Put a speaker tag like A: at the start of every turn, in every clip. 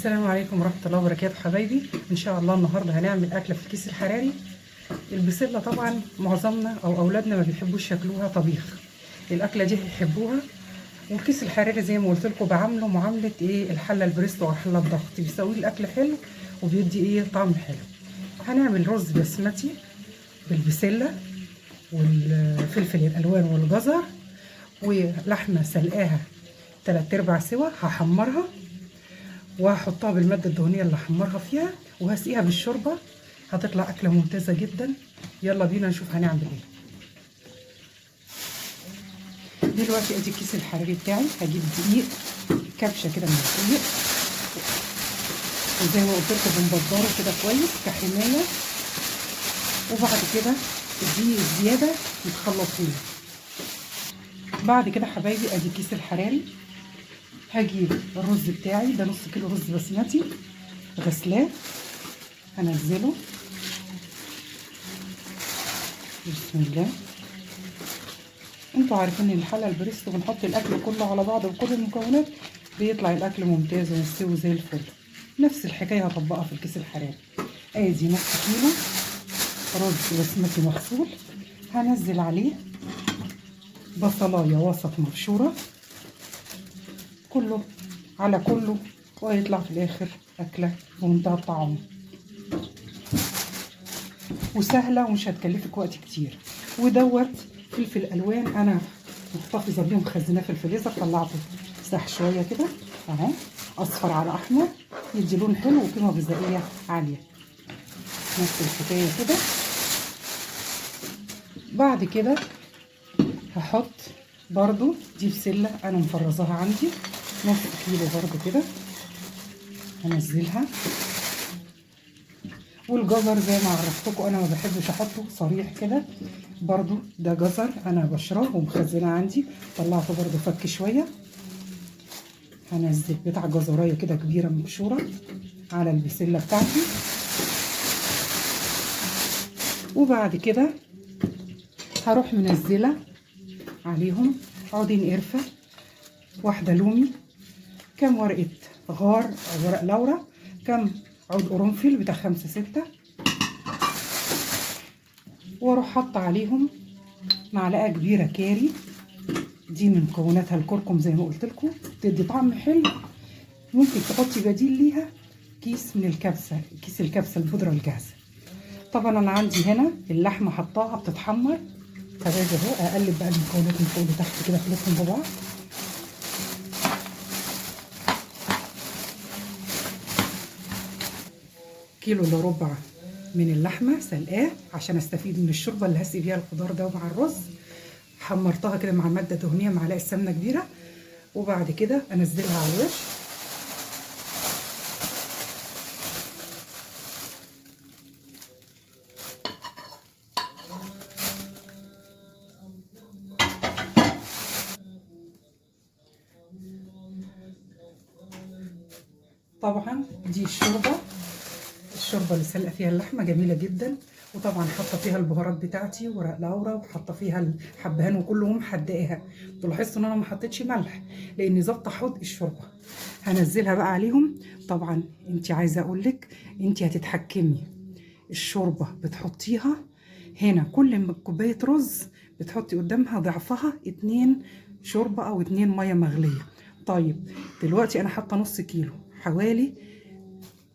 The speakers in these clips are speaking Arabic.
A: السلام عليكم ورحمة الله وبركاته حبايبي. ان شاء الله النهارده هنعمل اكله في الكيس الحراري. البسله طبعا معظمنا او اولادنا ما بيحبوش ياكلوها طبيخ، الاكله دي هيحبوها. والكيس الحراري زي ما قلت لكم بعامله معامله الحله البريستو او حله الضغط، بيسوي الاكل حلو وبيدي طعم حلو. هنعمل رز بسمتي بالبسله والفلفل الالوان والجزر ولحمه سلقاها 3/4 سوا، هحمرها وهحطها بالماده الدهنيه اللي هحمرها فيها وهسقيها بالشوربه، هتطلع اكله ممتازه جدا. يلا بينا نشوف هنعمل ايه. دلوقتي ادي الكيس الحراري بتاعي، هجيب دقيق كبشه كده من الدقيق، وزي ما قلت لكم بنبدره كده كويس كحمايه، وبعد كده الدقيق الزياده يتخلط فيه. بعد كده حبايبي ادي الكيس الحراري، هجيب الرز بتاعي ده نص كيلو رز بسمتي غسلاه، هنزله بسم الله. انتوا عارفين ان الحله البريستو بنحط الاكل كله على بعض بكل المكونات بيطلع الاكل ممتاز ومستوي زي الفل. نفس الحكايه هطبقها في الكيس الحراري. ادي نص كيلو رز بسمتي مغسول، هنزل عليه بصلايه وسط مبشوره كله على كله، وهيطلع في الاخر اكله بمنتهى الطعم وسهله ومش هتكلفك وقت كتير. ودوت فلفل الوان انا محتفظه بيه مخزناه في الفريزر، طلعته ساح شويه كده اهو، اصفر على احمر، يدي لون حلو وقيمه غذائيه عاليه. نفس الحكايه كده. بعد كده هحط برضو دي بسله انا مفرزاها عندي نص كيلو برضو كده، هنزلها. والجزر زي ما عرفتكم انا ما بحبش احطه صريح كده، برضو ده جزر انا بشراه ومخزنه عندي، طلعته برضو فك شويه، هنزل بتاع جزرايه كده كبيره مبشوره على البسله بتاعتي. وبعد كده هروح منزله عليهم عودين قرفه، واحده لومي، كام ورقه غار او ورق لورا، كام عود قرنفل بتاع 5 6، واروح حاطه عليهم معلقه كبيره كاري، دي من مكوناتها الكركم زي ما قلت لكم، تدي طعم حلو. ممكن تحطي بديل ليها كيس من الكبسه، كيس الكبسه البودره الجاهزه. طبعا انا عندي هنا اللحمه حطاها بتتحمر، فباجي اهو اقلب بقى المكونات من فوق لتحت كده اخلطهم ببعض. كيلو الا ربع من اللحمه سلقاه عشان استفيد من الشوربه اللي هسقي بيها الخضار ده مع الرز، حمرتها كده مع ماده دهنيه معلقه سمنه كبيره، وبعد كده انزلها على الوش. طبعا دي الشوربه اللي سلقه فيها اللحمه جميله جدا، وطبعا حاطه فيها البهارات بتاعتي ورق لورا، وحاطه فيها الحبهان وكلهم محدقاها. تلاحظوا ان انا ما حطيتش ملح لاني ظابطه حدق الشوربه. هنزلها بقى عليهم. طبعا انت عايزه اقول لك انت هتتحكمي، الشوربه بتحطيها هنا كل كوبايه رز بتحطي قدامها ضعفها 2 شوربه او 2 ميه مغليه. طيب دلوقتي انا حاطه نص كيلو، حوالي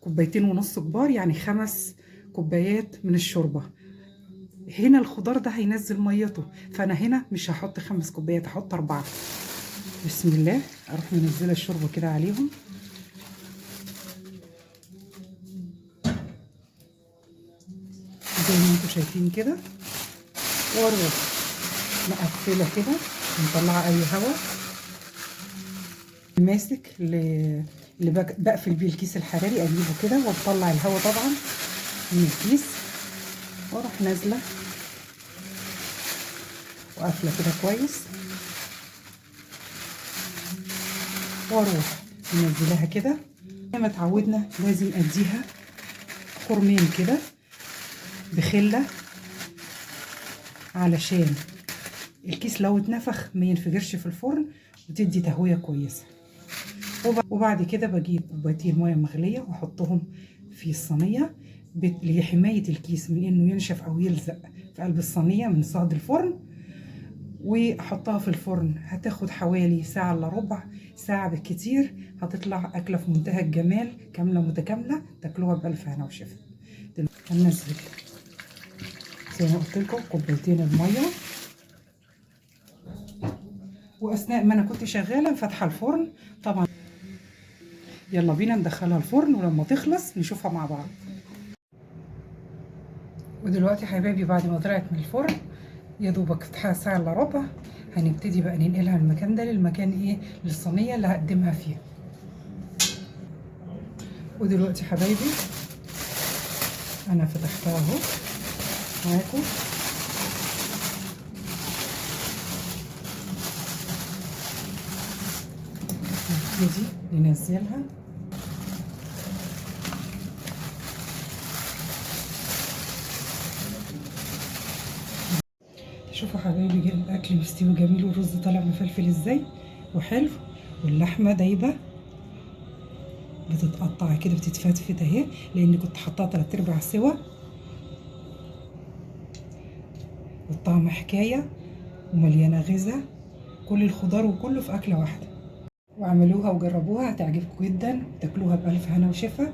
A: 2.5 كوبايات كبار، يعني 5 كوبايات من الشوربه. هنا الخضار ده هينزل ميته، فانا هنا مش هحط 5 كوبايات، هحط 4. بسم الله، اروح منزله الشوربه كده عليهم. زي ما انتم شايفين كده، واروح مقفله كده مطلعه اي هواء ماسك اللي بقفل بيه الكيس الحراري، اجيبه كده واطلع الهواء طبعا من الكيس، واروح نازله وقافله كده كويس، واروح منزلاها كده زي ما اتعودنا. لازم اديها خرمين كده بخله علشان الكيس لو اتنفخ ما ينفجرش في الفرن، وتدي تهويه كويسه. وبعد كده بجيب كوبايتين ميه مغليه واحطهم في الصينيه لحمايه الكيس من انه ينشف او يلزق في قلب الصينيه من صهد الفرن. واحطها في الفرن، هتاخد حوالي ساعه الا ربع ساعه بالكتير، هتطلع اكله في منتهى الجمال، كامله متكامله، تاكلوها بالف هنا وشفا. هننزل زي ما قلت لكم كوبايتين الميه، واثناء ما انا كنت شغاله فاتحه الفرن طبعا. يلا بينا ندخلها الفرن ولما تخلص نشوفها مع بعض. ودلوقتي حبايبي بعد ما طلعت من الفرن يا دوبك فتحها ساعه الا ربع، هنبتدي بقى ننقلها من المكان ده للمكان ايه، للصينيه اللي هقدمها فيها. ودلوقتي حبايبي انا فتحتها اهو معاكم. نبتدي ننزلها. شوفوا حبايبي الاكل مستوي جميل، والرز طالع مفلفل ازاي وحلو، واللحمه دايبه بتتقطع كده بتتفتفت اهي، لان كنت حاطاها 3/4 سوا. والطعم حكايه ومليانه غذاء، كل الخضار وكله في اكله واحده. واعملوها وجربوها هتعجبكم جدا، تاكلوها بألف هنا وشفا.